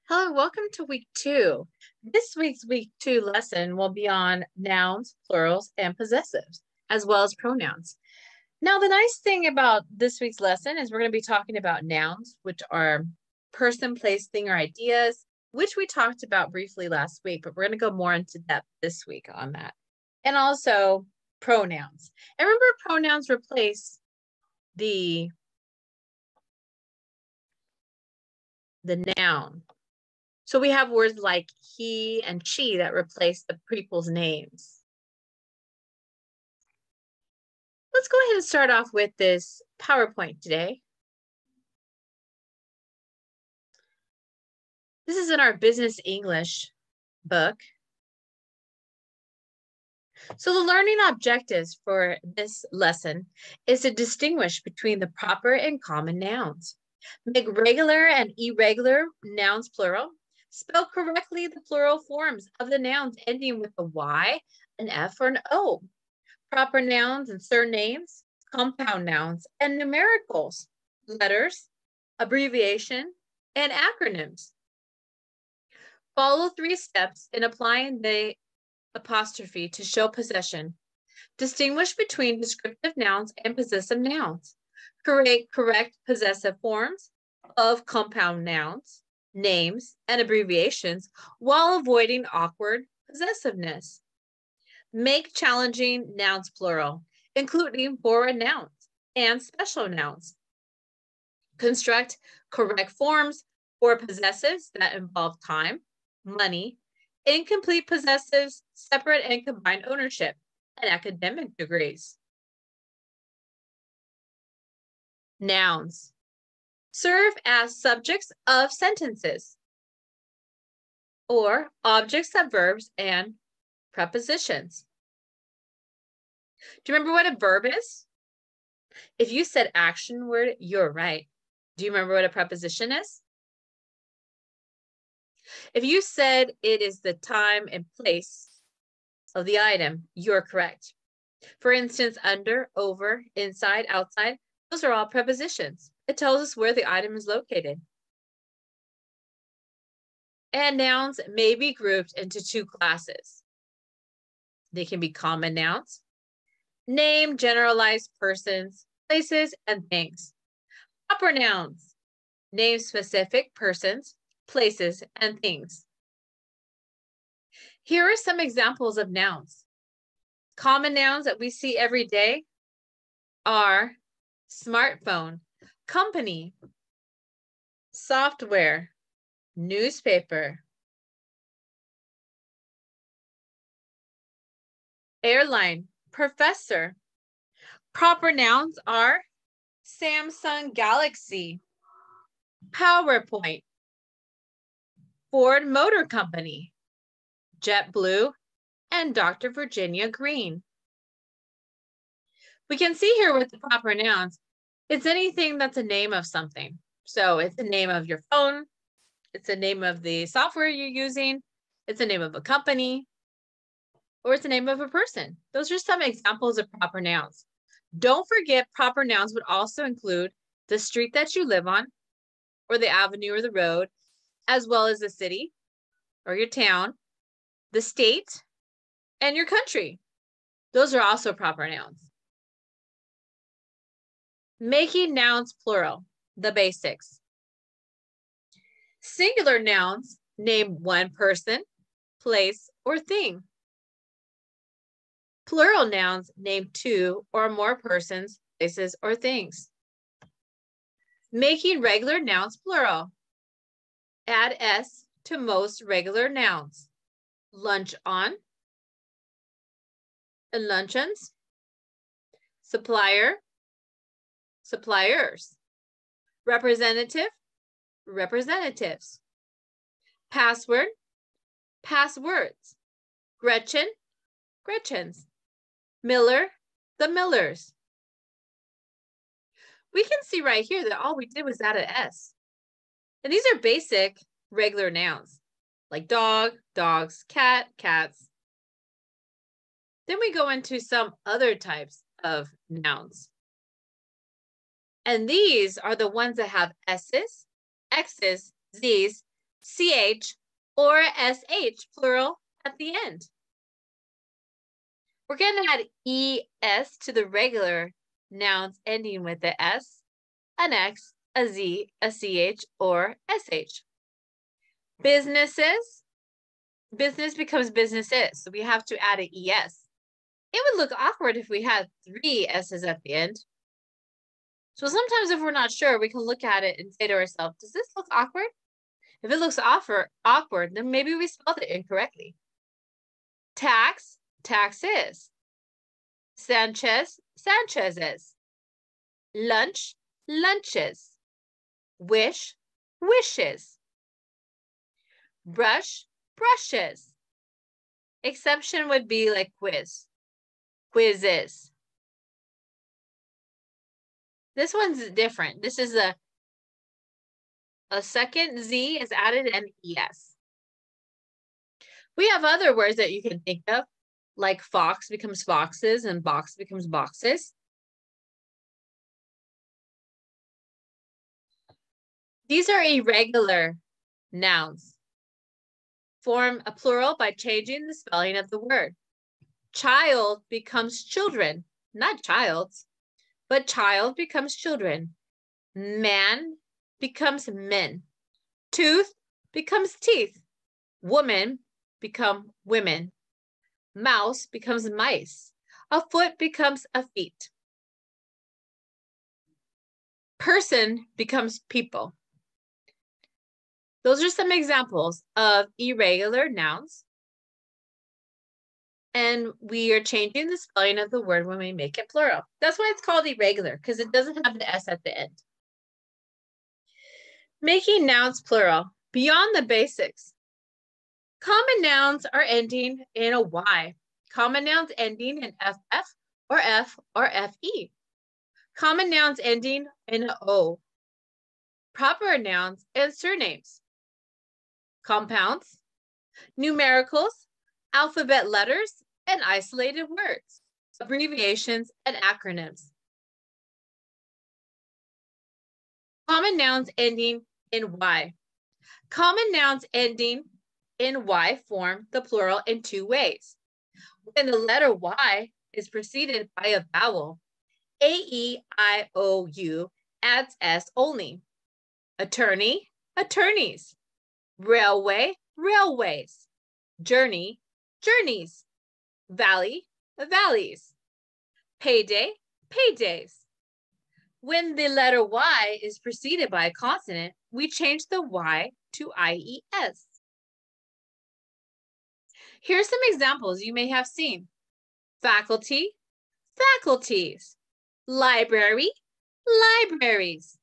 Hello, welcome to week 2. This week's week 2 lesson will be on nouns, plurals, and possessives, as well as pronouns. Now, the nice thing about this week's lesson is we're going to be talking about nouns, which are person, place, thing, or ideas, which we talked about briefly last week, but we're going to go more into depth this week on that. And also pronouns. And remember, pronouns replace the noun. So we have words like he and she that replace the people's names. Let's go ahead and start off with this PowerPoint today. This is in our Business English book. So the learning objectives for this lesson is to distinguish between the proper and common nouns. Make regular and irregular nouns plural. Spell correctly the plural forms of the nouns ending with a Y, an F, or an O. Proper nouns and surnames, compound nouns, and numericals, letters, abbreviation, and acronyms. Follow 3 steps in applying the apostrophe to show possession. Distinguish between descriptive nouns and possessive nouns. Create correct possessive forms of compound nouns, names, and abbreviations while avoiding awkward possessiveness. Make challenging nouns plural, including borrowed nouns and special nouns. Construct correct forms for possessives that involve time, money, incomplete possessives, separate and combined ownership, and academic degrees. Nouns serve as subjects of sentences or objects of verbs and prepositions. Do you remember what a verb is? If you said action word, you're right. Do you remember what a preposition is? If you said it is the time and place of the item, you're correct. For instance, under, over, inside, outside, those are all prepositions. It tells us where the item is located. And nouns may be grouped into 2 classes. They can be common nouns, name generalized persons, places, and things. Proper nouns, name specific persons, places, and things. Here are some examples of nouns. Common nouns that we see every day are smartphone, company, software, newspaper, airline, professor. Proper nouns are Samsung Galaxy, PowerPoint, Ford Motor Company, JetBlue, and Dr. Virginia Green. We can see here with the proper nouns, it's anything that's a name of something. So it's the name of your phone, it's the name of the software you're using, it's the name of a company, or it's the name of a person. Those are some examples of proper nouns. Don't forget, proper nouns would also include the street that you live on, or the avenue or the road, as well as the city or your town, the state, and your country. Those are also proper nouns. Making nouns plural, the basics. Singular nouns name one person, place, or thing. Plural nouns name 2 or more persons, places, or things. Making regular nouns plural. Add S to most regular nouns. Lunch on, luncheons, supplier, suppliers, representative, representatives, password, passwords, Gretchen, Gretchens, Miller, the Millers. We can see right here that all we did was add an S. And these are basic regular nouns, like dog, dogs, cat, cats. Then we go into some other types of nouns. And these are the ones that have S's, X's, Z's, CH, or SH, plural, at the end. We're going to add ES to the regular nouns ending with the S, an X, a Z, a CH, or SH. Businesses, business becomes businesses, so we have to add an ES. It would look awkward if we had 3 S's at the end. So sometimes if we're not sure, we can look at it and say to ourselves, does this look awkward? If it looks awkward, then maybe we spelled it incorrectly. Tax, taxes. Sanchez, Sanchez's. Lunch, lunches. Wish, wishes. Brush, brushes. Exception would be like quiz, quizzes. This one's different. This is a second Z is added and ES. We have other words that you can think of, like fox becomes foxes and box becomes boxes. These are irregular nouns. Form a plural by changing the spelling of the word. Child becomes children, not childs, but child becomes children. Man becomes men. Tooth becomes teeth. Woman become women. Mouse becomes mice. A foot becomes a feet. Person becomes people. Those are some examples of irregular nouns. And we are changing the spelling of the word when we make it plural. That's why it's called irregular, because it doesn't have the S at the end. Making nouns plural, beyond the basics. Common nouns are ending in a Y. Common nouns ending in FF or F or FE. Common nouns ending in an O. Proper nouns and surnames. Compounds, numericals, alphabet letters, and isolated words, abbreviations, and acronyms. Common nouns ending in Y. Common nouns ending in Y form the plural in 2 ways. When the letter Y is preceded by a vowel, A-E-I-O-U adds S only. Attorney, attorneys. Railway, railways. Journey, journeys. Valley, valleys. Payday, paydays. When the letter Y is preceded by a consonant, we change the Y to IES. Here's some examples you may have seen. Faculty, faculties. Library, libraries.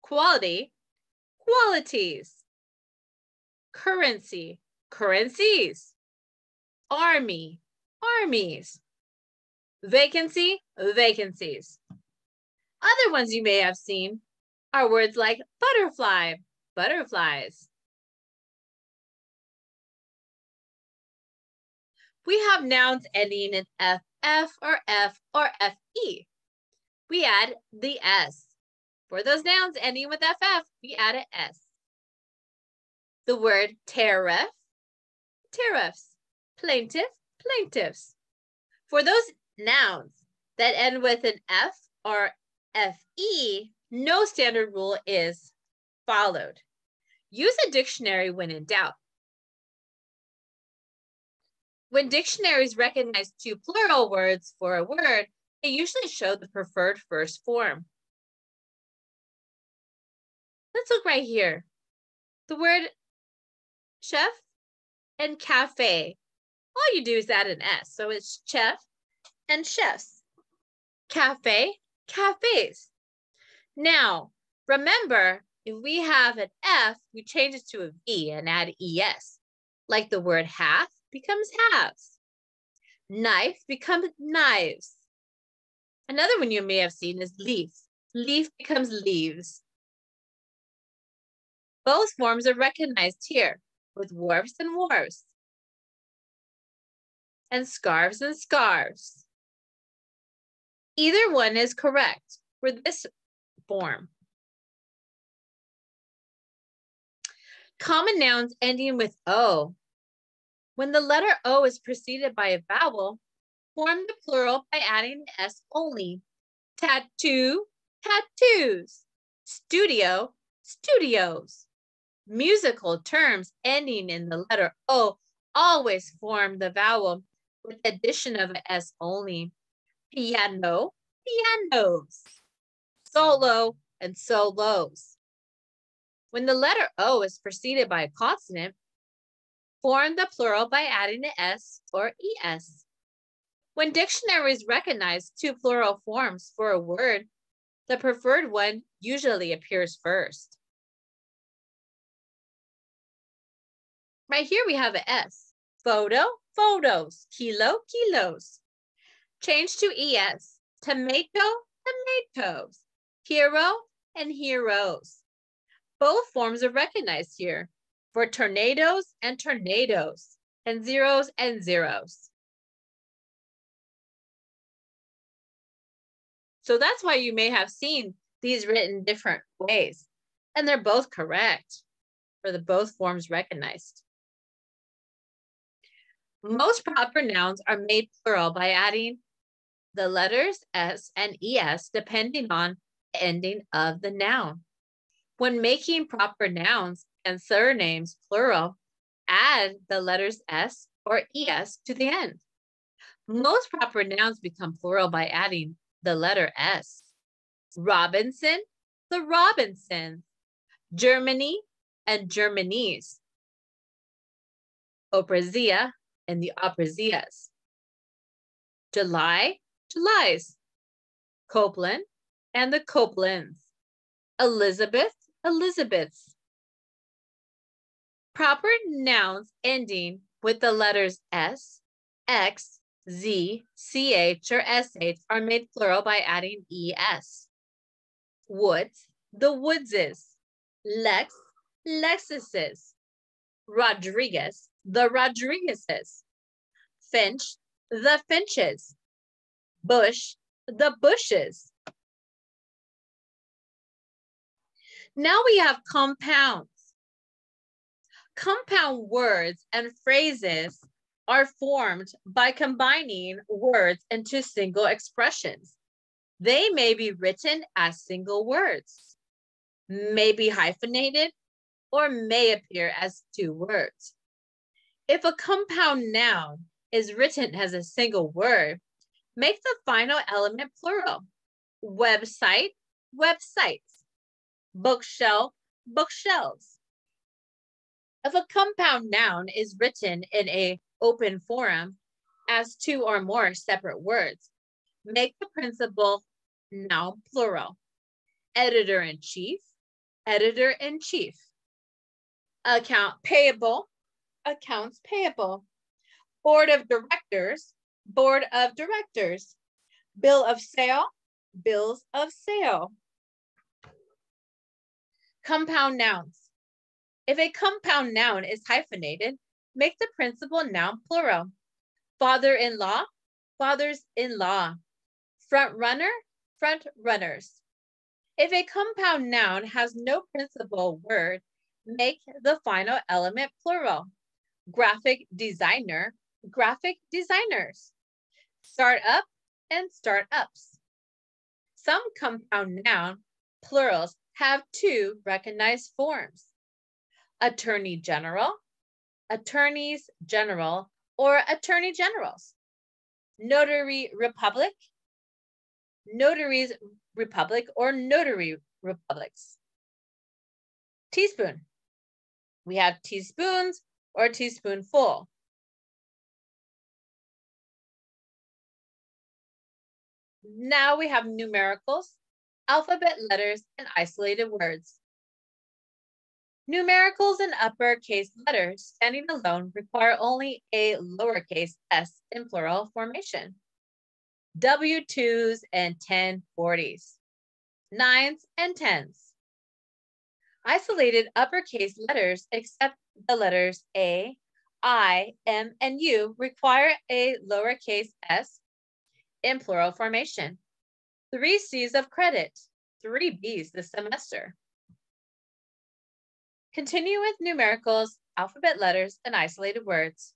Quality, qualities. Currency, currencies. Army, armies. Vacancy, vacancies. Other ones you may have seen are words like butterfly, butterflies. We have nouns ending in FF or F or FE. We add the S. For those nouns ending with FF, we add an S. The word tariff, tariffs. Plaintiff, plaintiffs. For those nouns that end with an F or FE, no standard rule is followed. Use a dictionary when in doubt. When dictionaries recognize 2 plural words for a word, they usually show the preferred first form. Let's look right here. The word chef and cafe. All you do is add an S, so it's chef and chefs. Cafe, cafes. Now, remember, if we have an F, we change it to a V and add ES. Like the word half becomes halves. Knife becomes knives. Another one you may have seen is leaf. Leaf becomes leaves. Both forms are recognized here with wharfs and wharves. And scarves and scarves. Either one is correct for this form. Common nouns ending with O. When the letter O is preceded by a vowel, form the plural by adding the S only. Tattoo, tattoos. Studio, studios. Musical terms ending in the letter O always form the vowel with the addition of an S only. Piano, pianos. Solo and solos. When the letter O is preceded by a consonant, form the plural by adding an S or ES. When dictionaries recognize two plural forms for a word, the preferred one usually appears first. Right here we have an S. Photo, photos. Kilo, kilos. Change to ES. Tomato, tomatoes. Hero and heroes. Both forms are recognized here for tornadoes and tornadoes, and zeros and zeros. So that's why you may have seen these written different ways, and they're both correct for the both forms recognized. Most proper nouns are made plural by adding the letters S and ES depending on the ending of the noun. When making proper nouns and surnames plural, add the letters S or ES to the end. Most proper nouns become plural by adding the letter S. Robinson, the Robinsons. Germany and Germanies. Oprazia and the Oprazias. July, Julys. Copeland and the Copelands. Elizabeth, Elizabeths. Proper nouns ending with the letters S, X, Z, CH, or SH are made plural by adding ES. Woods, the Woodses. Lex, Lexuses. Rodriguez, the Rodriguezes. Finch, the Finches. Bush, the Bushes. Now we have compounds. Compound words and phrases are formed by combining words into single expressions. They may be written as single words, may be hyphenated, or may appear as two words. If a compound noun is written as a single word, make the final element plural. Website, websites. Bookshelf, bookshelves. If a compound noun is written in an open form as two or more separate words, make the principal noun plural. Editor-in-chief, editor-in-chief. Account payable, accounts payable. Board of directors, board of directors. Bill of sale, bills of sale. Compound nouns. If a compound noun is hyphenated, make the principal noun plural. Father-in-law, fathers-in-law. Front runner, front runners. If a compound noun has no principal word, make the final element plural. Graphic designer, graphic designers. Startup and startups. Some compound noun plurals have two recognized forms. Attorney general, attorneys general, or attorney generals. Notary republic, notaries republic, or notary republics. Teaspoon. We have teaspoons or teaspoonful. Now we have numericals, alphabet letters, and isolated words. Numericals and uppercase letters standing alone require only a lowercase s in plural formation. W2s and 1040s, 9s and 10s. Isolated uppercase letters except the letters A, I, M, and U require a lowercase s in plural formation. 3 C's of credit, 3 B's this semester. Continue with numericals, alphabet letters, and isolated words.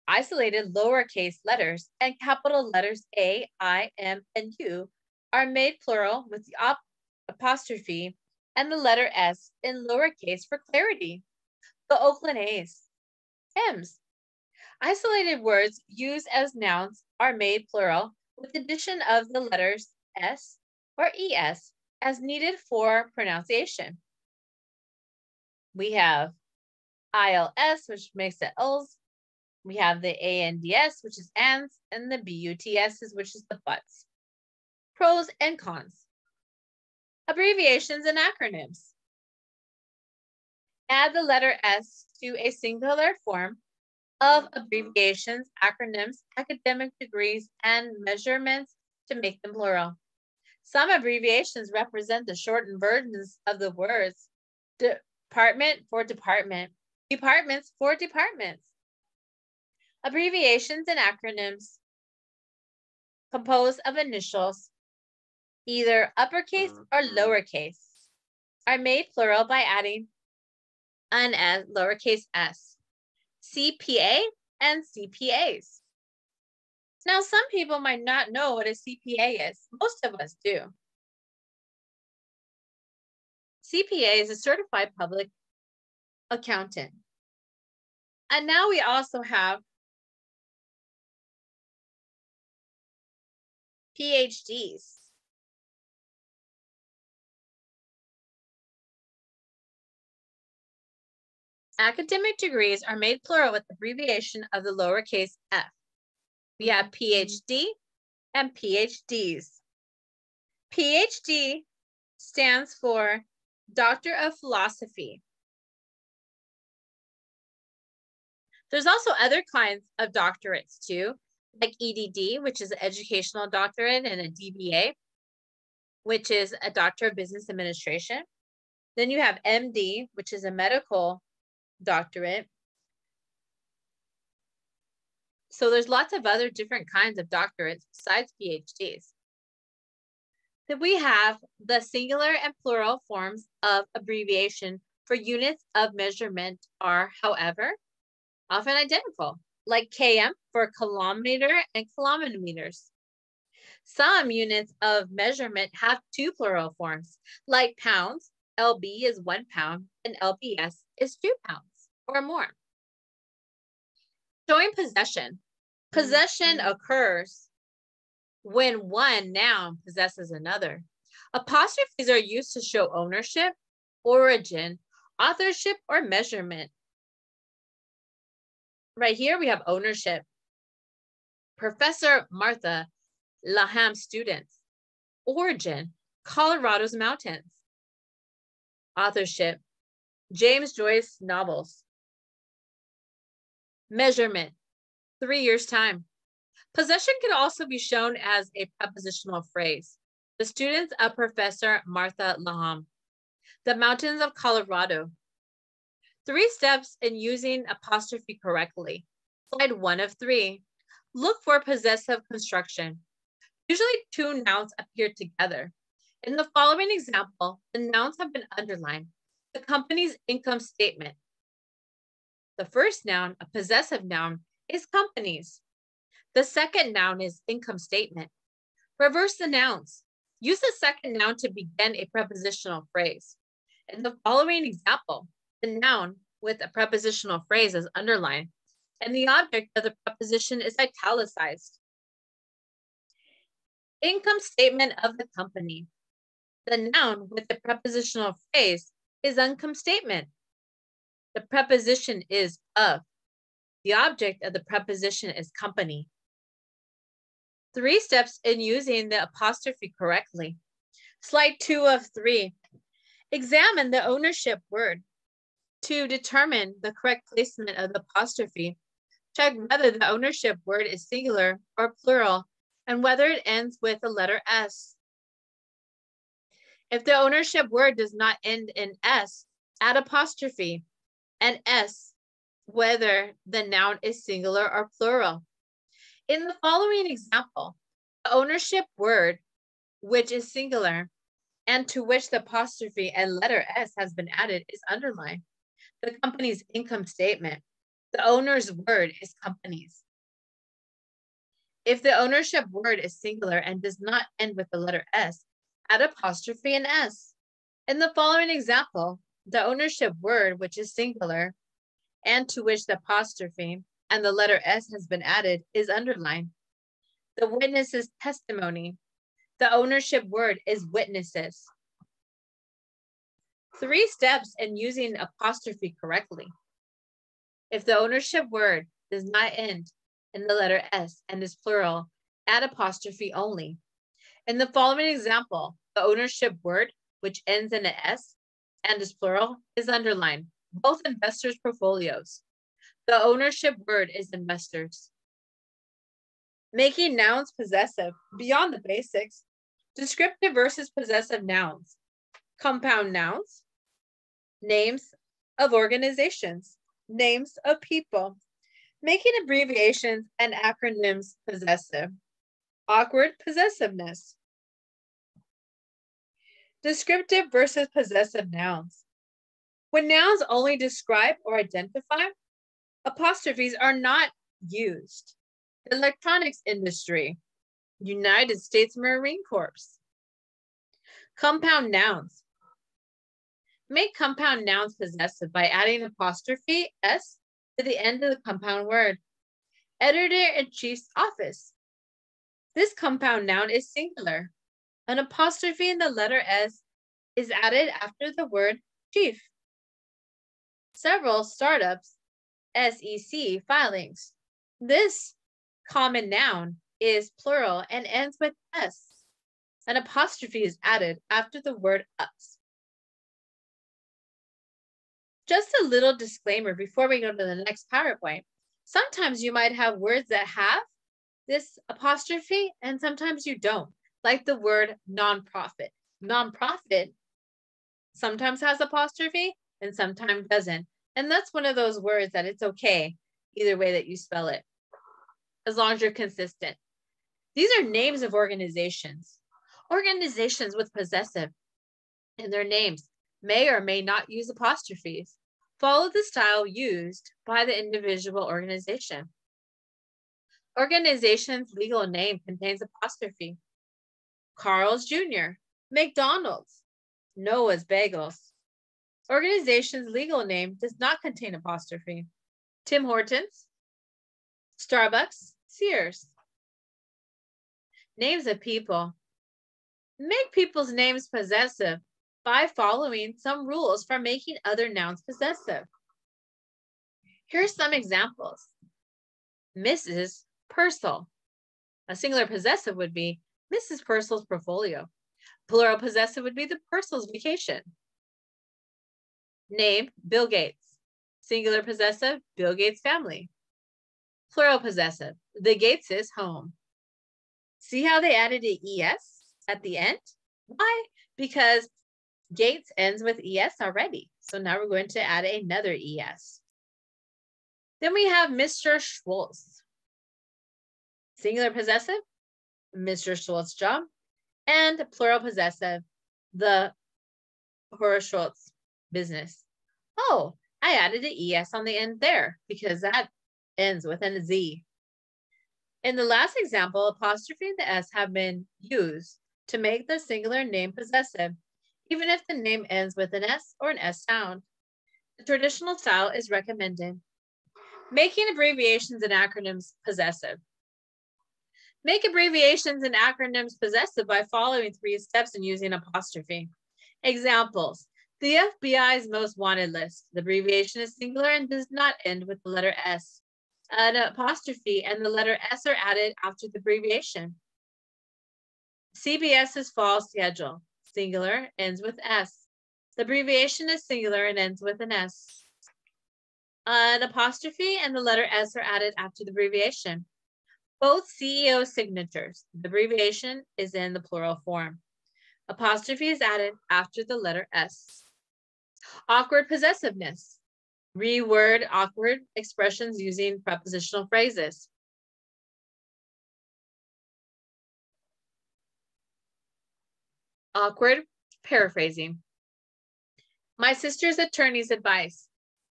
Isolated lowercase letters and capital letters A, I, M, and U are made plural with the apostrophe and the letter S in lowercase for clarity. The Oakland A's. M's. Isolated words used as nouns are made plural with the addition of the letters S or ES as needed for pronunciation. We have ILS, which makes it L's. We have the ANDS, which is ands, and the BUTS, which is the buts. Pros and cons. Abbreviations and acronyms. Add the letter S to a singular form of abbreviations, acronyms, academic degrees, and measurements to make them plural. Some abbreviations represent the shortened versions of the words department for department, departments for departments. Abbreviations and acronyms composed of initials, either uppercase or lowercase, are made plural by adding an S, lowercase s. CPA and CPAs. Now, some people might not know what a CPA is. Most of us do. CPA is a certified public accountant. And now we also have PhDs. Academic degrees are made plural with abbreviation of the lowercase f. We have PhD and PhDs. PhD stands for Doctor of Philosophy. There's also other kinds of doctorates too, like EDD, which is an educational doctorate, and a DBA, which is a Doctor of Business Administration. Then you have MD, which is a medical doctorate. So there's lots of other different kinds of doctorates besides PhDs. Then we have the singular and plural forms of abbreviation for units of measurement are, however, often identical, like km for kilometer and kilometers. Some units of measurement have two plural forms, like pounds. LB is 1 pound and LBS is 2 pounds or more. Showing possession. Possession occurs when one noun possesses another. Apostrophes are used to show ownership, origin, authorship, or measurement. Right here we have ownership. Professor Martha Laham students. Origin, Colorado's mountains. Authorship, James Joyce novels. Measurement, 3 years' time. Possession can also be shown as a prepositional phrase. The students of Professor Martha Laham. The mountains of Colorado. 3 steps in using apostrophe correctly. Slide 1 of 3. Look for possessive construction. Usually 2 nouns appear together. In the following example, the nouns have been underlined. The company's income statement. The first noun, a possessive noun, is companies. The second noun is income statement. Reverse the nouns. Use the second noun to begin a prepositional phrase. In the following example, the noun with a prepositional phrase is underlined, and the object of the preposition is italicized. Income statement of the company. The noun with the prepositional phrase is income statement. The preposition is of. The object of the preposition is company. 3 steps in using the apostrophe correctly. Slide 2 of 3. Examine the ownership word. To determine the correct placement of the apostrophe, check whether the ownership word is singular or plural and whether it ends with the letter S. If the ownership word does not end in S, add apostrophe and S, whether the noun is singular or plural. In the following example, the ownership word, which is singular, and to which the apostrophe and letter S has been added is underlined. The company's income statement. The owner's word is companies. If the ownership word is singular and does not end with the letter S, add apostrophe and S. In the following example, the ownership word, which is singular, and to which the apostrophe and the letter S has been added, is underlined. The witness's testimony. The ownership word is witnesses. 3 steps in using apostrophe correctly. If the ownership word does not end in the letter S and is plural, add apostrophe only. In the following example, the ownership word, which ends in an S and is plural, is underlined. Both investors' portfolios. The ownership word is investors. Making nouns possessive. Beyond the basics, descriptive versus possessive nouns. Compound nouns. Names of organizations. Names of people. Making abbreviations and acronyms possessive. Awkward possessiveness. Descriptive versus possessive nouns. When nouns only describe or identify, apostrophes are not used. The electronics industry, United States Marine Corps. Compound nouns. Make compound nouns possessive by adding apostrophe S to the end of the compound word. Editor-in-chief's office. This compound noun is singular. An apostrophe in the letter S is added after the word chief. Several startups, SEC filings. This common noun is plural and ends with S. An apostrophe is added after the word us. Just a little disclaimer before we go to the next PowerPoint. Sometimes you might have words that have this apostrophe and sometimes you don't, like the word nonprofit. Nonprofit sometimes has apostrophe and sometimes doesn't. And that's one of those words that it's okay either way that you spell it, as long as you're consistent. These are names of organizations. Organizations with possessive in their names may or may not use apostrophes. Follow the style used by the individual organization. Organization's legal name contains apostrophe. Carl's Jr., McDonald's, Noah's Bagels. Organization's legal name does not contain apostrophe. Tim Hortons, Starbucks, Sears. Names of people. Make people's names possessive by following some rules for making other nouns possessive. Here's some examples. Mrs. Purcell. A singular possessive would be Mrs. Purcell's portfolio. Plural possessive would be the Purcell's vacation. Name, Bill Gates. Singular possessive, Bill Gates' family. Plural possessive, the Gates' home. See how they added an ES at the end? Why? Because Gates ends with ES already. So now we're going to add another ES. Then we have Mr. Schwartz. Singular possessive, Mr. Schwartz's job. And plural possessive, the Horace Schwartz business. Oh, I added an ES on the end there because that ends with a Z. In the last example, apostrophe and the S have been used to make the singular name possessive, even if the name ends with an S or an S sound. The traditional style is recommended. Making abbreviations and acronyms possessive. Make abbreviations and acronyms possessive by following 3 steps and using apostrophe. Examples. The FBI's most wanted list. The abbreviation is singular and does not end with the letter S. An apostrophe and the letter S are added after the abbreviation. CBS's fall schedule. Singular, ends with S. The abbreviation is singular and ends with an S. An apostrophe and the letter S are added after the abbreviation. Both CEO signatures. The abbreviation is in the plural form. Apostrophe is added after the letter S. Awkward possessiveness. Reword awkward expressions using prepositional phrases. Awkward paraphrasing. My sister's attorney's advice.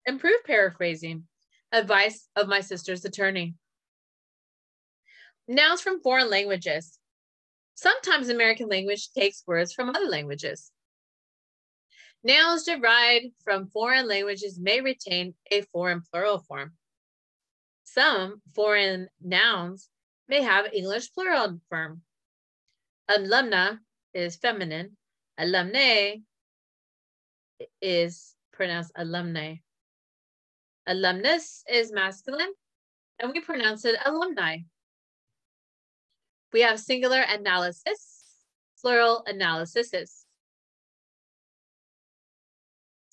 Improve paraphrasing. Advice of my sister's attorney. Nouns from foreign languages. Sometimes American language takes words from other languages. Nouns derived from foreign languages may retain a foreign plural form. Some foreign nouns may have English plural form. Alumna is feminine. Alumnae is pronounced alumni. Alumnus is masculine, and we pronounce it alumni. We have singular analysis, plural analyses.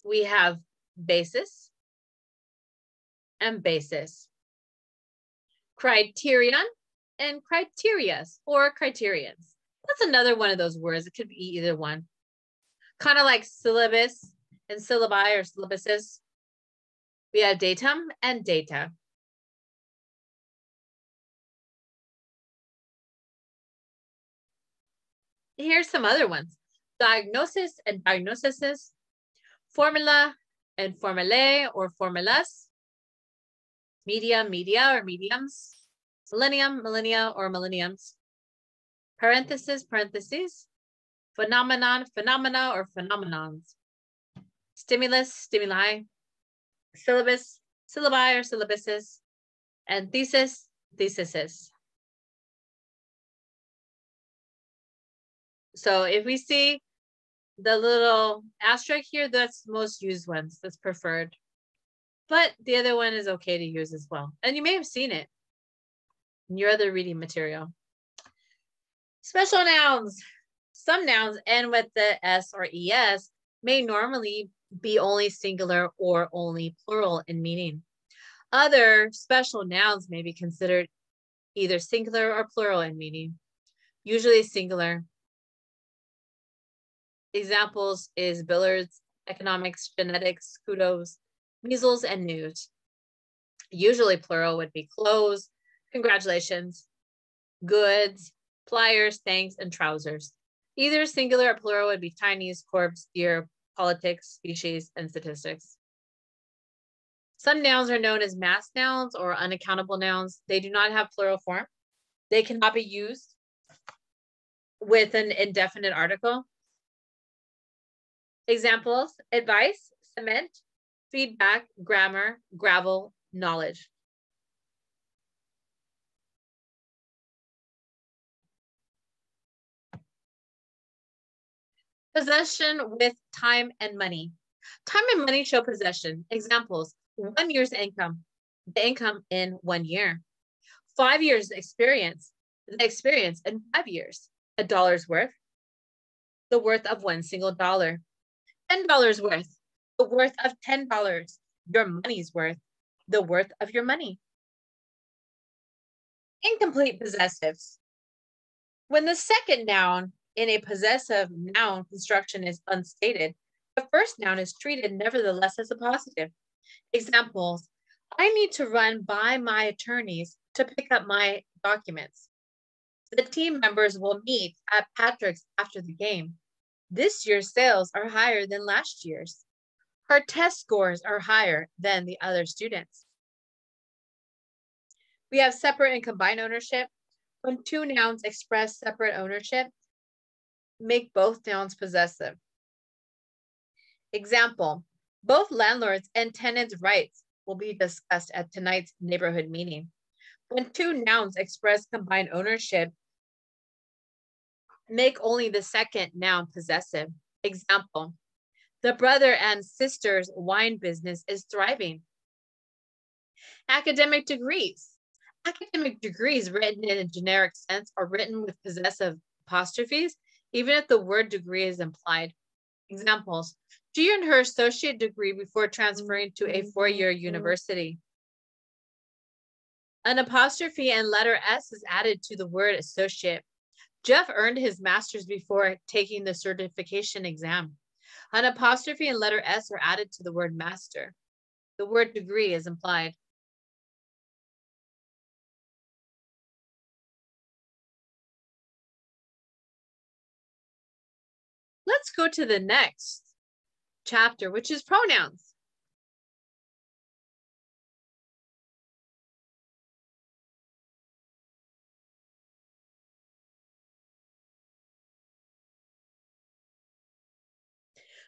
We have basis and basis. Criterion and criterias or criterions. That's another one of those words. It could be either one. Kind of like syllabus and syllabi or syllabuses. We have datum and data. Here's some other ones. Diagnosis and diagnoses. Formula and formulae or formulas. Media, media or mediums. Millennium, millennia or millenniums. Parenthesis, parentheses. Phenomenon, phenomena or phenomenons. Stimulus, stimuli. Syllabus, syllabi or syllabuses. And thesis, theses. So if we see the little asterisk here, that's the most used ones, that's preferred. But the other one is okay to use as well. And you may have seen it in your other reading material. Special nouns. Some nouns end with the S or ES may normally be only singular or only plural in meaning. Other special nouns may be considered either singular or plural in meaning, usually singular. Examples is billiards, economics, genetics, kudos, measles, and news. Usually plural would be clothes, congratulations, goods, pliers, thanks, and trousers. Either singular or plural would be Chinese, corpse, year, politics, species, and statistics. Some nouns are known as mass nouns or unaccountable nouns. They do not have plural form. They cannot be used with an indefinite article. Examples, advice, cement, feedback, grammar, gravel, knowledge. Possession with time and money. Time and money show possession. Examples, 1 year's income, the income in 1 year. 5 years experience, the experience in 5 years. $1 worth, the worth of one single dollar. $10 worth, the worth of $10. Your money's worth, the worth of your money. Incomplete possessives. When the second noun in a possessive noun construction is unstated, the first noun is treated nevertheless as a positive. Examples, I need to run by my attorneys to pick up my documents. The team members will meet at Patrick's after the game. This year's sales are higher than last year's. Her test scores are higher than the other students. We have separate and combined ownership. When two nouns express separate ownership, make both nouns possessive. Example, both landlords and tenants' rights will be discussed at tonight's neighborhood meeting. When two nouns express combined ownership, make only the second noun possessive. Example, the brother and sister's wine business is thriving. Academic degrees. Academic degrees written in a generic sense are written with possessive apostrophes, even if the word degree is implied. Examples, she earned her associate degree before transferring to a 4-year university. An apostrophe and letter S is added to the word associate. Jeff earned his master's before taking the certification exam. An apostrophe and letter S are added to the word master. The word degree is implied. let's go to the next chapter, which is pronouns.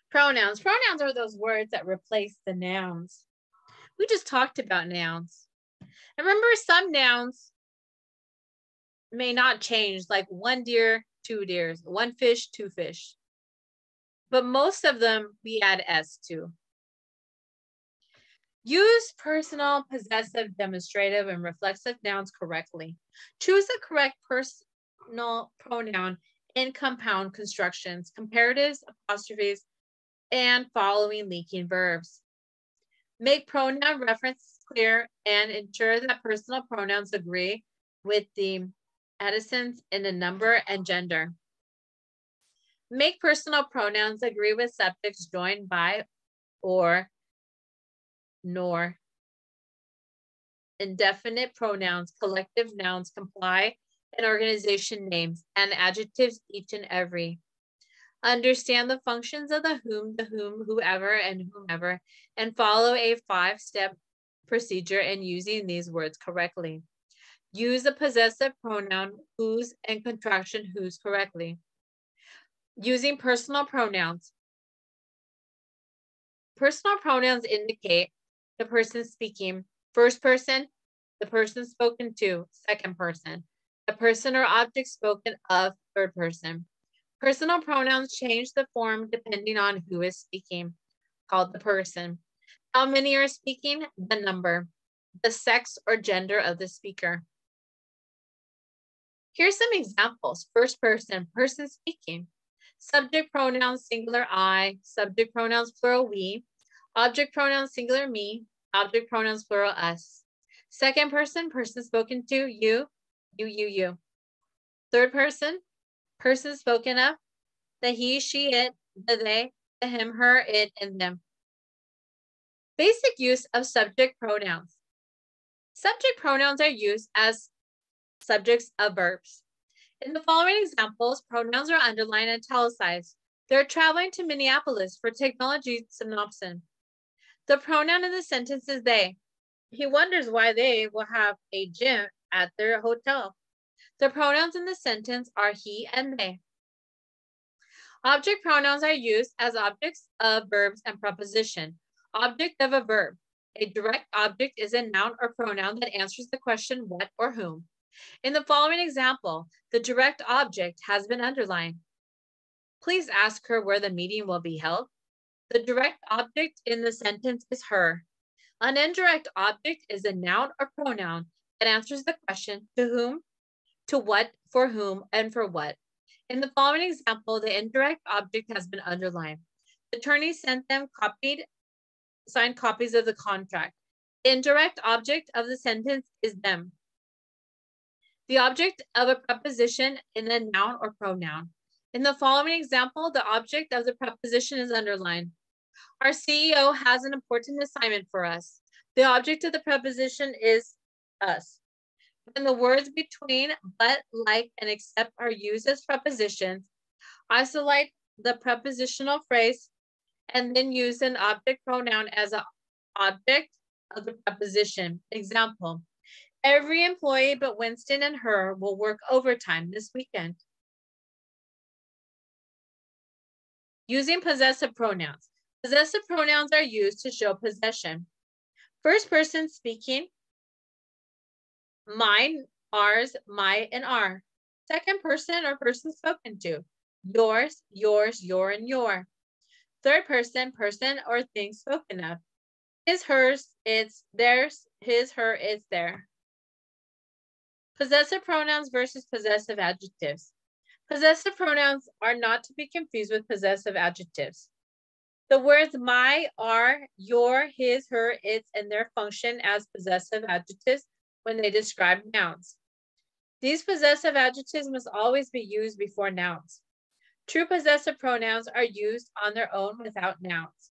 Pronouns. Pronouns are those words that replace the nouns. We just talked about nouns. And remember, some nouns may not change, like 1 deer, 2 deers, 1 fish, 2 fish. But most of them we add S to. Use personal, possessive, demonstrative, and reflexive nouns correctly. Choose the correct personal pronoun in compound constructions, comparatives, apostrophes, and following linking verbs. Make pronoun references clear and ensure that personal pronouns agree with the antecedents in the number and gender. Make personal pronouns agree with subjects joined by or nor. Indefinite pronouns, collective nouns comply, and organization names, and adjectives each and every. Understand the functions of the whom, whoever, and whomever, and follow a 5-step procedure in using these words correctly. Use the possessive pronoun whose and contraction whose correctly. Using personal pronouns. Personal pronouns indicate the person speaking, first person, the person spoken to, second person, the person or object spoken of, third person. Personal pronouns change the form depending on who is speaking, called the person. How many are speaking? The number. The sex or gender of the speaker. Here's some examples. First person, person speaking. Subject pronouns, singular I. Subject pronouns, plural we. Object pronouns, singular me. Object pronouns, plural us. Second person, person spoken to, you. Third person, person spoken of, the he, she, it, the they, the him, her, it, and them. Basic use of subject pronouns. Subject pronouns are used as subjects of verbs. In the following examples, pronouns are underlined and italicized. They're traveling to Minneapolis for technology synopsis. The pronoun in the sentence is they. He wonders why they will have a gym at their hotel. The pronouns in the sentence are he and they. Object pronouns are used as objects of verbs and preposition. Object of a verb. A direct object is a noun or pronoun that answers the question what or whom. In the following example, the direct object has been underlined. Please ask her where the meeting will be held. The direct object in the sentence is her. An indirect object is a noun or pronoun that answers the question to whom, to what, for whom, and for what. In the following example, the indirect object has been underlined. The attorney sent them signed copies of the contract. The indirect object of the sentence is them. The object of a preposition in a noun or pronoun. In the following example, the object of the preposition is underlined. Our CEO has an important assignment for us. The object of the preposition is us. When the words between but, like, and except are used as prepositions, isolate the prepositional phrase and then use an object pronoun as an object of the preposition. Example, every employee but Winston and her will work overtime this weekend. Using possessive pronouns. Possessive pronouns are used to show possession. First person speaking, mine, ours, my, and our. Second person or person spoken to, yours, your, and your. Third person, person or thing spoken of, his, hers, its, theirs, his, her, its, their. Possessive pronouns versus possessive adjectives. Possessive pronouns are not to be confused with possessive adjectives. The words my, our, your, his, her, its, and their function as possessive adjectives when they describe nouns. These possessive adjectives must always be used before nouns. True possessive pronouns are used on their own without nouns.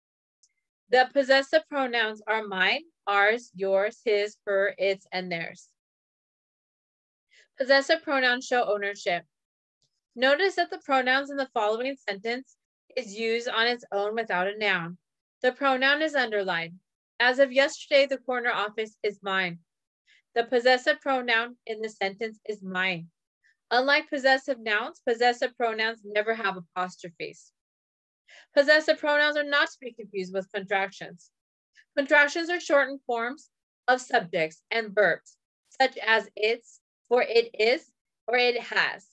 The possessive pronouns are mine, ours, yours, his, her, its, and theirs. Possessive pronouns show ownership. Notice that the pronouns in the following sentence is used on its own without a noun. The pronoun is underlined. As of yesterday, the corner office is mine. The possessive pronoun in the sentence is mine. Unlike possessive nouns, possessive pronouns never have apostrophes. Possessive pronouns are not to be confused with contractions. Contractions are shortened forms of subjects and verbs, such as its, for it is, or it has,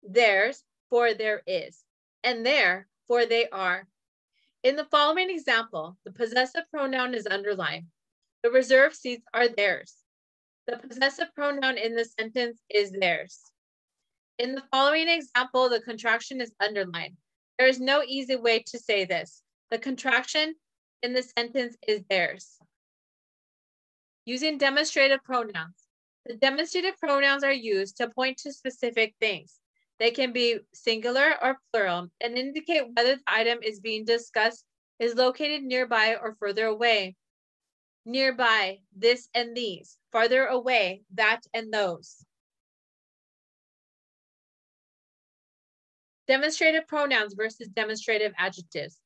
theirs, for there is, and their, for they are. In the following example, the possessive pronoun is underlined. The reserved seats are theirs. The possessive pronoun in the sentence is theirs. In the following example, the contraction is underlined. There is no easy way to say this. The contraction in the sentence is theirs. Using demonstrative pronouns. The demonstrative pronouns are used to point to specific things. They can be singular or plural and indicate whether the item is being discussed is located nearby or further away. Nearby, this and these. Farther away, that and those. Demonstrative pronouns versus demonstrative adjectives.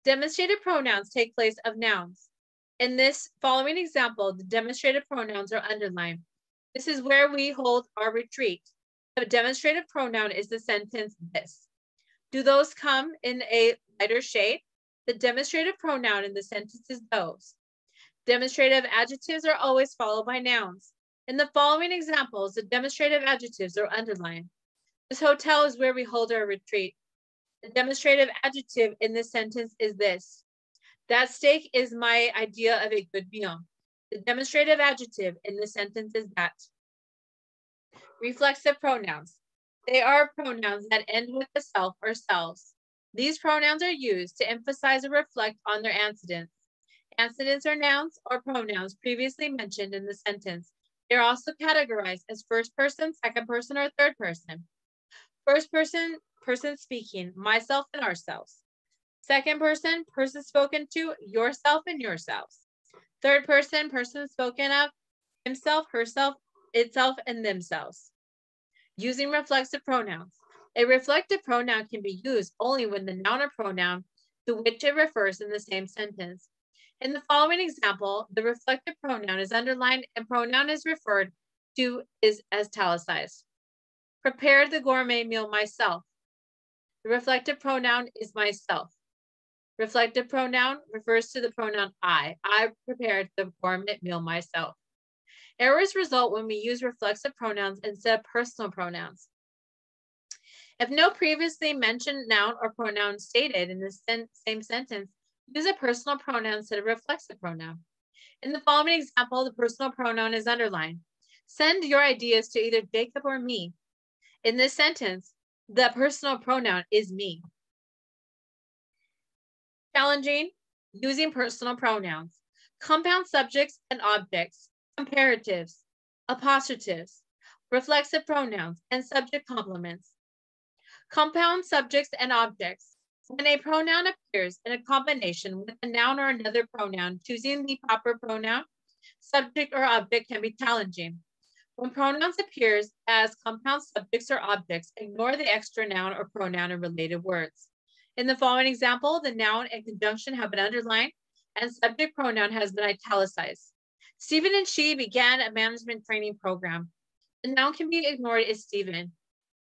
Demonstrative pronouns take place of nouns. In this following example, the demonstrative pronouns are underlined. This is where we hold our retreat. The demonstrative pronoun is the sentence this. Do those come in a lighter shade? The demonstrative pronoun in the sentence is those. Demonstrative adjectives are always followed by nouns. In the following examples, the demonstrative adjectives are underlined. This hotel is where we hold our retreat. The demonstrative adjective in this sentence is this. That steak is my idea of a good meal. The demonstrative adjective in this sentence is that. Reflexive pronouns. They are pronouns that end with the self or selves. These pronouns are used to emphasize or reflect on their antecedents. Antecedents are nouns or pronouns previously mentioned in the sentence. They are also categorized as first person, second person, or third person. First person, person speaking, myself and ourselves. Second person, person spoken to, yourself and yourselves. Third person, person spoken of, himself, herself, itself, and themselves. Using reflexive pronouns. A reflective pronoun can be used only when the noun or pronoun to which it refers in the same sentence. In the following example, the reflective pronoun is underlined and pronoun is referred to is italicized. Prepared the gourmet meal myself. The reflective pronoun is myself. Reflective pronoun refers to the pronoun I. I prepared the gourmet meal myself. Errors result when we use reflexive pronouns instead of personal pronouns. If no previously mentioned noun or pronoun stated in the same sentence, use a personal pronoun instead of reflexive pronoun. In the following example, the personal pronoun is underlined. Send your ideas to either Jacob or me. In this sentence, the personal pronoun is me. Challenging, using personal pronouns. Compound subjects and objects, comparatives, apostrophes, reflexive pronouns, and subject complements. Compound subjects and objects. When a pronoun appears in a combination with a noun or another pronoun, choosing the proper pronoun, subject, or object can be challenging. When pronouns appears as compound subjects or objects, ignore the extra noun or pronoun and related words. In the following example, the noun and conjunction have been underlined and subject pronoun has been italicized. Stephen and she began a management training program. The noun can be ignored is Stephen.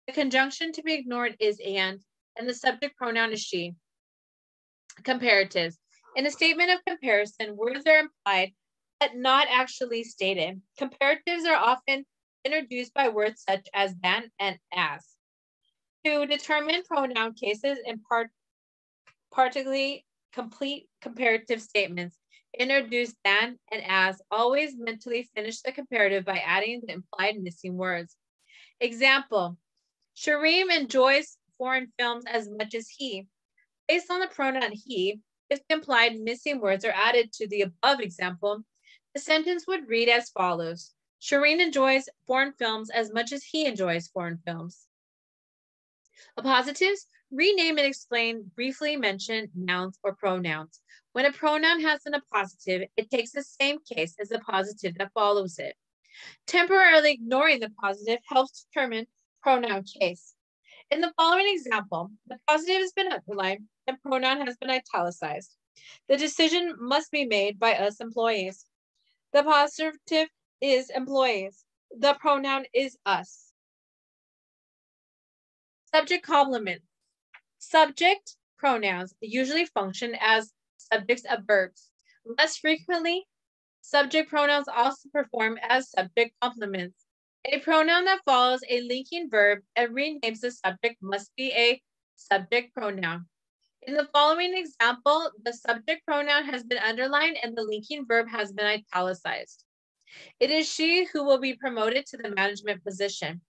The conjunction to be ignored is and the subject pronoun is she. Comparatives. In a statement of comparison, words are implied but not actually stated. Comparatives are often introduced by words such as than and as. To determine pronoun cases in particularly complete comparative statements, introduce than and as, always mentally finish the comparative by adding the implied missing words. Example, Shareem enjoys foreign films as much as he. Based on the pronoun he, if the implied missing words are added to the above example, the sentence would read as follows. Shireen enjoys foreign films as much as he enjoys foreign films. Appositives, rename and explain briefly mentioned nouns or pronouns. When a pronoun has an appositive, it takes the same case as the positive that follows it. Temporarily ignoring the positive helps determine pronoun case. In the following example, the positive has been underlined and pronoun has been italicized. The decision must be made by us employees. The positive is employees. The pronoun is us. Subject complement. Subject pronouns usually function as subjects of verbs. Less frequently, subject pronouns also perform as subject complements. A pronoun that follows a linking verb and renames the subject must be a subject pronoun. In the following example, the subject pronoun has been underlined and the linking verb has been italicized. It is she who will be promoted to the management position.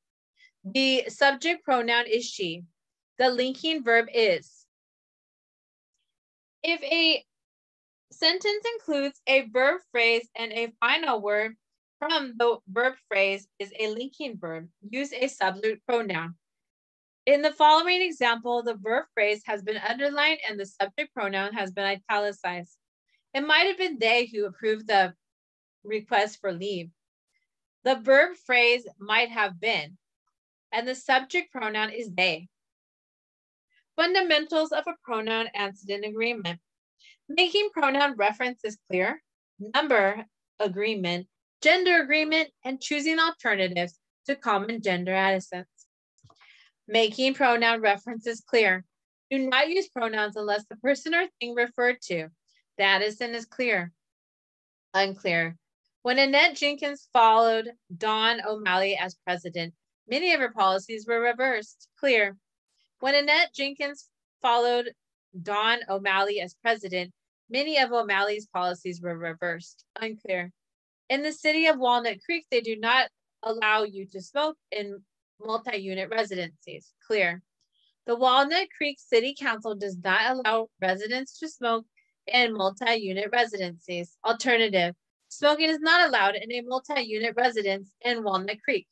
The subject pronoun is she. The linking verb is. If a sentence includes a verb phrase and a final word from the verb phrase is a linking verb, use a subject pronoun. In the following example, the verb phrase has been underlined and the subject pronoun has been italicized. It might have been they who approved the request for leave. The verb phrase might have been, and the subject pronoun is they. Fundamentals of a pronoun antecedent agreement. Making pronoun references clear, number agreement, gender agreement, and choosing alternatives to common gender antecedents. Making pronoun references clear. Do not use pronouns unless the person or thing referred to. The antecedent is clear. Unclear. When Annette Jenkins followed Don O'Malley as president, many of her policies were reversed. Clear. When Annette Jenkins followed Don O'Malley as president, many of O'Malley's policies were reversed. Unclear. In the city of Walnut Creek, they do not allow you to smoke in multi-unit residencies. Clear. The Walnut Creek City Council does not allow residents to smoke in multi-unit residencies. Alternative. Smoking is not allowed in a multi-unit residence in Walnut Creek.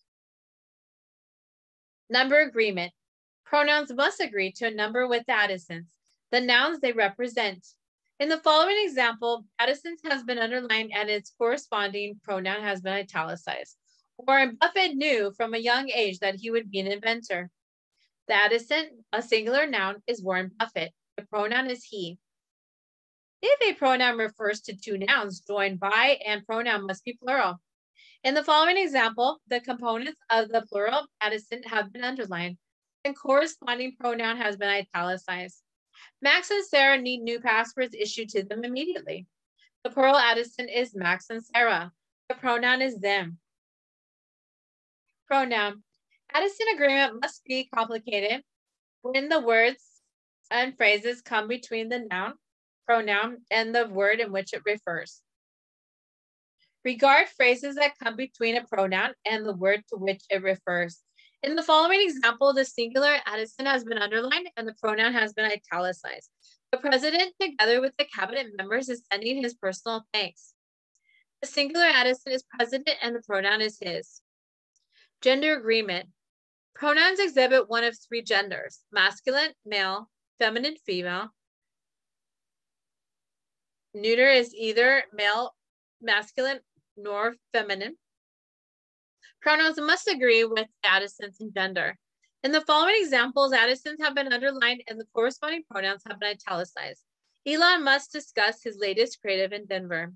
Number agreement. Pronouns must agree to a number with the antecedents, the nouns they represent. In the following example, antecedent has been underlined and its corresponding pronoun has been italicized. Warren Buffett knew from a young age that he would be an inventor. The antecedent, a singular noun, is Warren Buffett. The pronoun is he. If a pronoun refers to two nouns, joined by and pronoun must be plural. In the following example, the components of the plural antecedent have been underlined and corresponding pronoun has been italicized. Max and Sarah need new passports issued to them immediately. The plural antecedent is Max and Sarah. The pronoun is them. Pronoun. Antecedent agreement must be complicated when the words and phrases come between the noun, pronoun, and the word in which it refers. Regard phrases that come between a pronoun and the word to which it refers. In the following example, the singular antecedent has been underlined and the pronoun has been italicized. The president, together with the cabinet members, is sending his personal thanks. The singular antecedent is president and the pronoun is his. Gender agreement. Pronouns exhibit one of three genders: masculine, male, feminine, female. Neuter is either male, masculine, nor feminine. Pronouns must agree with antecedents and gender. In the following examples, antecedents have been underlined and the corresponding pronouns have been italicized. Elon Musk discussed his latest creative in Denver.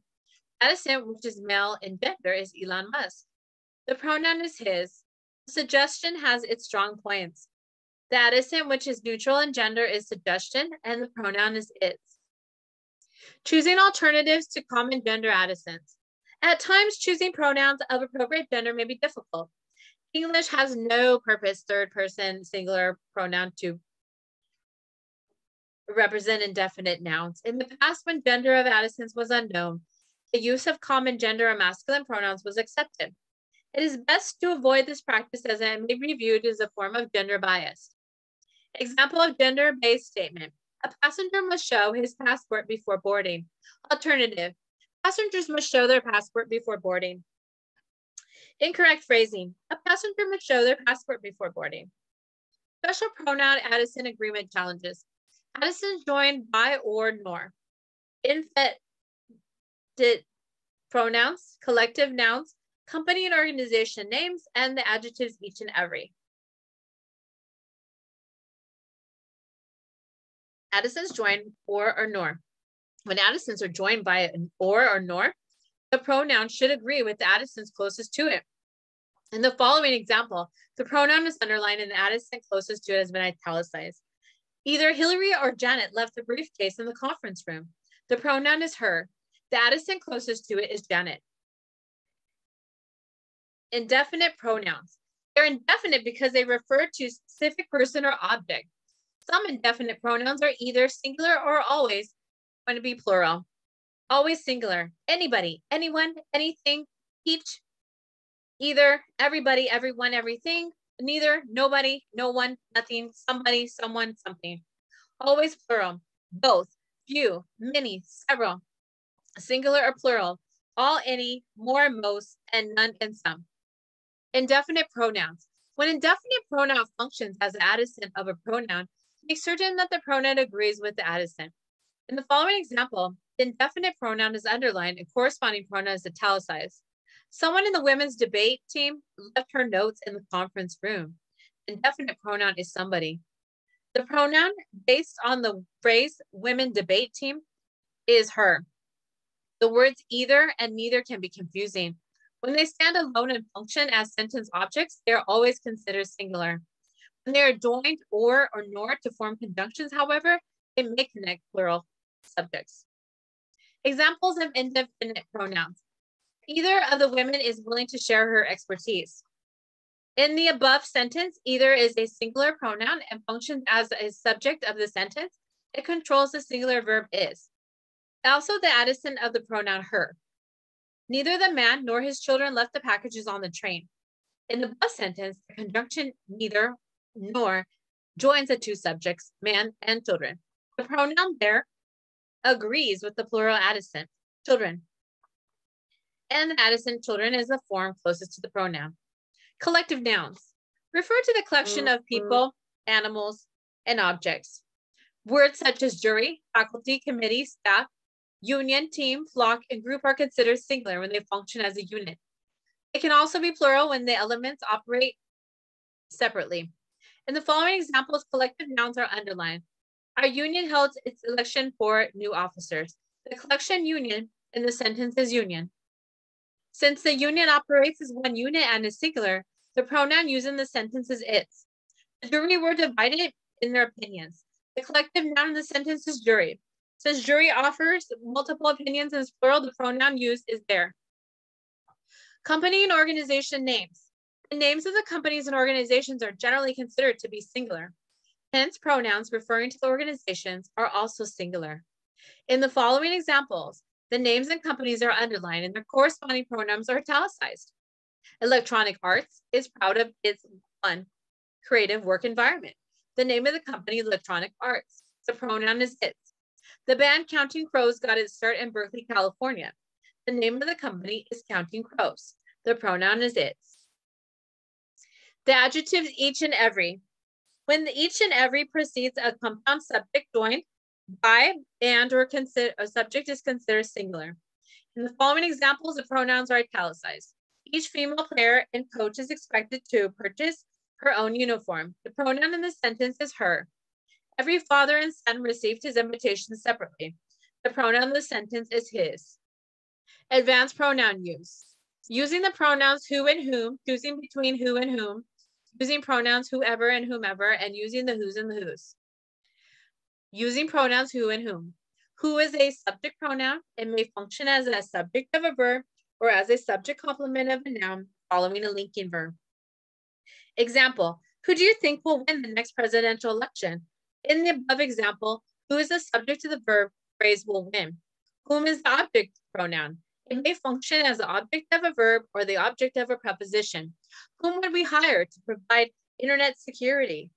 Antecedent, which is male in gender, is Elon Musk. The pronoun is his. The suggestion has its strong points. The antecedent, which is neutral in gender, is suggestion, and the pronoun is its. Choosing alternatives to common gender antecedents. At times, choosing pronouns of appropriate gender may be difficult. English has no purpose third person singular pronoun to represent indefinite nouns. In the past, when gender of antecedents was unknown, the use of common gender or masculine pronouns was accepted. It is best to avoid this practice as it may be viewed as a form of gender bias. Example of gender-based statement. A passenger must show his passport before boarding. Alternative. Passengers must show their passport before boarding. Incorrect phrasing. A passenger must show their passport before boarding. Special pronoun antecedent agreement challenges. Antecedents joined by or nor. Infinitive pronouns, collective nouns, company and organization names, and the adjectives each and every. Addisons join or nor. When addisons are joined by an or nor, the pronoun should agree with the addisons closest to it. In the following example, the pronoun is underlined and the addison closest to it has been italicized. Either Hillary or Janet left the briefcase in the conference room. The pronoun is her. The addison closest to it is Janet. Indefinite pronouns. They're indefinite because they refer to a specific person or object. Some indefinite pronouns are either singular or always going to be plural. Always singular. Anybody, anyone, anything, each, either, everybody, everyone, everything, neither, nobody, no one, nothing, somebody, someone, something. Always plural. Both, few, many, several. Singular or plural. All, any, more, most, and none, and some. Indefinite pronouns. When indefinite pronoun functions as an addison of a pronoun, make certain that the pronoun agrees with the addison. In the following example, the indefinite pronoun is underlined and corresponding pronoun is italicized. Someone in the women's debate team left her notes in the conference room. The indefinite pronoun is somebody. The pronoun based on the phrase women debate team is her. The words either and neither can be confusing. When they stand alone and function as sentence objects, they are always considered singular. When they are joined or nor to form conjunctions, however, they may connect plural subjects. Examples of indefinite pronouns. Either of the women is willing to share her expertise. In the above sentence, either is a singular pronoun and functions as a subject of the sentence. It controls the singular verb is. Also the addison of the pronoun her. Neither the man nor his children left the packages on the train. In the above sentence, the conjunction neither nor joins the two subjects, man and children. The pronoun there agrees with the plural addison, children. And the addison children is the form closest to the pronoun. Collective nouns refer to the collection of people, animals, and objects. Words such as jury, faculty, committee, staff, union, team, flock, and group are considered singular when they function as a unit. It can also be plural when the elements operate separately. In the following examples, collective nouns are underlined. Our union held its election for new officers. The collection union in the sentence is union. Since the union operates as one unit and is singular, the pronoun used in the sentence is its. The jury were divided in their opinions. The collective noun in the sentence is jury. Since jury offers multiple opinions and is plural, the pronoun used is their. Company and organization names. The names of the companies and organizations are generally considered to be singular. Hence, pronouns referring to the organizations are also singular. In the following examples, the names and companies are underlined and their corresponding pronouns are italicized. Electronic Arts is proud of its fun, creative work environment. The name of the company, Electronic Arts. The pronoun is its. The band Counting Crows got its start in Berkeley, California. The name of the company is Counting Crows. The pronoun is its. The adjectives each and every. When the each and every precedes a compound subject joined by and or a subject is considered singular. In the following examples, the pronouns are italicized. Each female player and coach is expected to purchase her own uniform. The pronoun in the sentence is her. Every father and son received his invitation separately. The pronoun in the sentence is his. Advanced pronoun use. Using the pronouns who and whom, choosing between who and whom, using pronouns whoever and whomever, and using the whos and the whos. Using pronouns who and whom. Who is a subject pronoun. It may function as a subject of a verb or as a subject complement of a noun following a linking verb. Example, who do you think will win the next presidential election? In the above example, who is the subject of the verb phrase will win? Whom is the object pronoun? It may function as the object of a verb or the object of a preposition. Whom would we hire to provide internet security?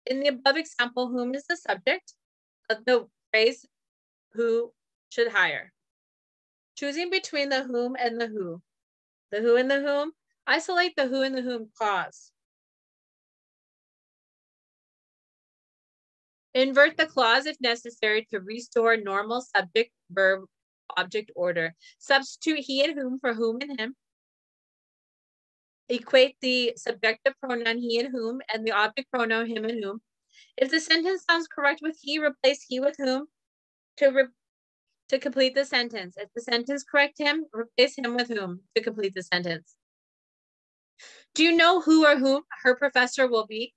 In the above example, whom is the subject of the phrase who should hire? Choosing between the whom and the who. The who and the whom, isolate the who and the whom clause. Invert the clause if necessary to restore normal subject, verb, object order. Substitute he and whom for whom and him. Equate the subjective pronoun he and whom and the object pronoun him and whom. If the sentence sounds correct with he, replace he with whom to complete the sentence. If the sentence correct him, replace him with whom to complete the sentence. Do you know who or whom her professor will be?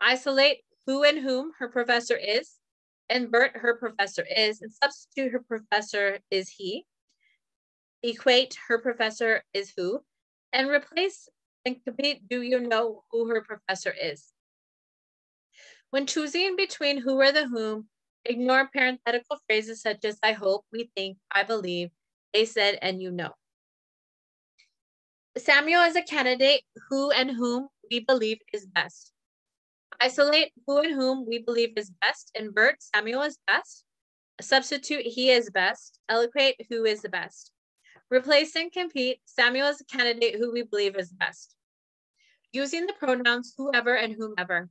Isolate who and whom her professor is. Invert her professor is and substitute her professor is he. Equate her professor is who. And replace and complete do you know who her professor is. When choosing between who or the whom, ignore parenthetical phrases such as I hope, we think, I believe, they said, and you know. Samuel is a candidate who and whom we believe is best. Isolate who and whom we believe is best. Invert Samuel is best. Substitute he is best. Equate who is the best. Replace and complete Samuel is a candidate who we believe is best. Using the pronouns whoever and whomever.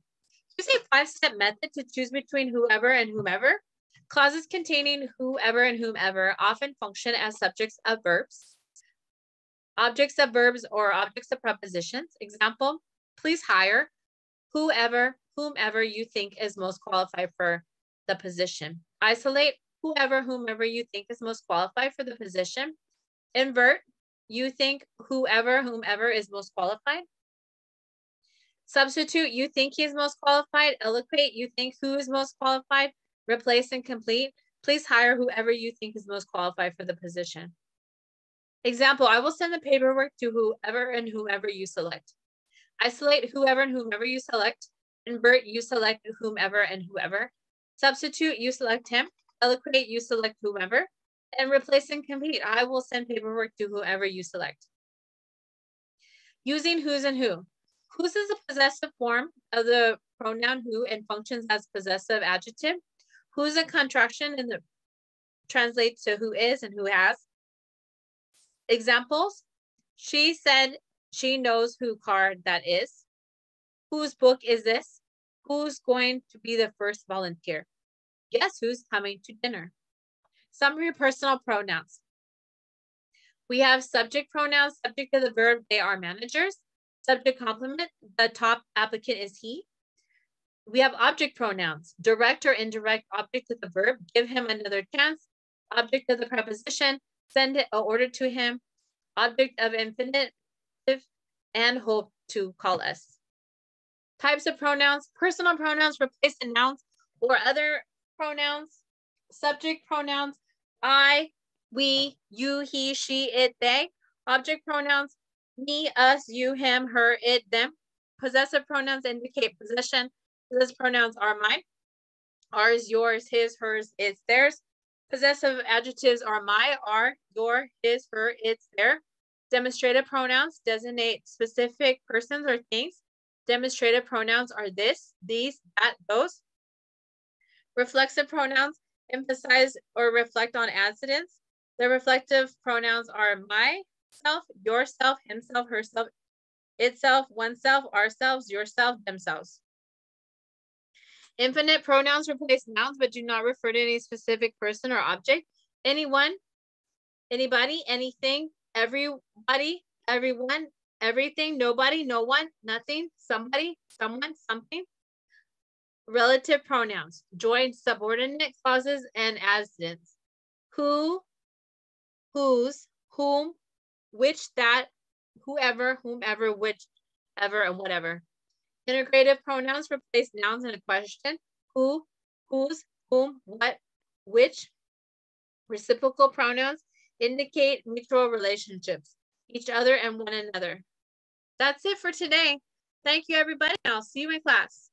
Use a 5-step method to choose between whoever and whomever. Clauses containing whoever and whomever often function as subjects of verbs, objects of verbs, or objects of prepositions. Example, please hire whoever, whomever you think is most qualified for the position. Isolate whoever, whomever you think is most qualified for the position. Invert, you think whoever, whomever is most qualified. Substitute, you think he is most qualified. Equate, you think who is most qualified. Replace and complete, please hire whoever you think is most qualified for the position. Example, I will send the paperwork to whoever and whomever you select. Isolate whoever and whomever you select. Invert, you select whomever and whoever. Substitute, you select him. Equate, you select whomever. And replace and complete, I will send paperwork to whoever you select. Using whose and who. Whose is a possessive form of the pronoun who and functions as possessive adjective. Who's a contraction and translates to who is and who has. Examples, she said she knows who car that is. Whose book is this? Who's going to be the first volunteer? Guess who's coming to dinner? Summary personal pronouns. We have subject pronouns, subject of the verb, they are managers. Subject complement, the top applicant is he. We have object pronouns, direct or indirect object of the verb, give him another chance. Object of the preposition, send an order to him. Object of infinitive, and hope to call us. Types of pronouns, personal pronouns replace the nouns or other pronouns. Subject pronouns, I, we, you, he, she, it, they. Object pronouns, me, us, you, him, her, it, them. Possessive pronouns indicate possession. Possessive pronouns are mine, ours, yours, his, hers, its, theirs. Possessive adjectives are my, our, your, his, her, its, their. Demonstrative pronouns designate specific persons or things. Demonstrative pronouns are this, these, that, those. Reflexive pronouns emphasize or reflect on antecedents. The reflective pronouns are myself, yourself, himself, herself, itself, oneself, ourselves, yourself, themselves. Infinite pronouns replace nouns but do not refer to any specific person or object. Anyone, anybody, anything, everybody, everyone, everything, nobody, no one, nothing, somebody, someone, something. Relative pronouns join subordinate clauses and adjectives. Who, whose, whom, which, that, whoever, whomever, whichever, and whatever. Integrative pronouns replace nouns in a question. Who, whose, whom, what, which. Reciprocal pronouns indicate mutual relationships, each other and one another. That's it for today. Thank you, everybody. I'll see you in class.